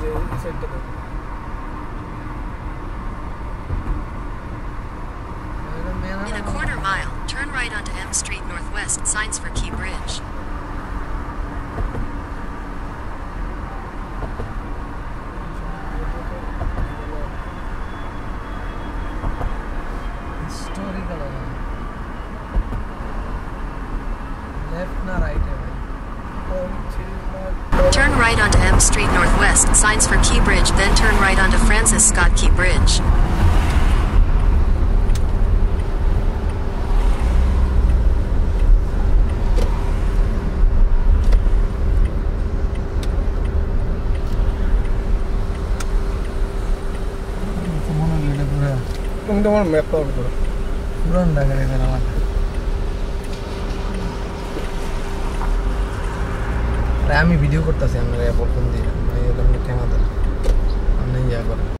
In a quarter mile, turn right onto M Street Northwest, signs for Key Bridge. Turn right onto M Street Northwest, signs for Key Bridge, then turn right onto Francis Scott Key Bridge. তোমার map on করো পুরান ঢাকা এখানে আমার আমি video করতেছি আমরা প্রথম দিন মানে এরকম ক্যামেরা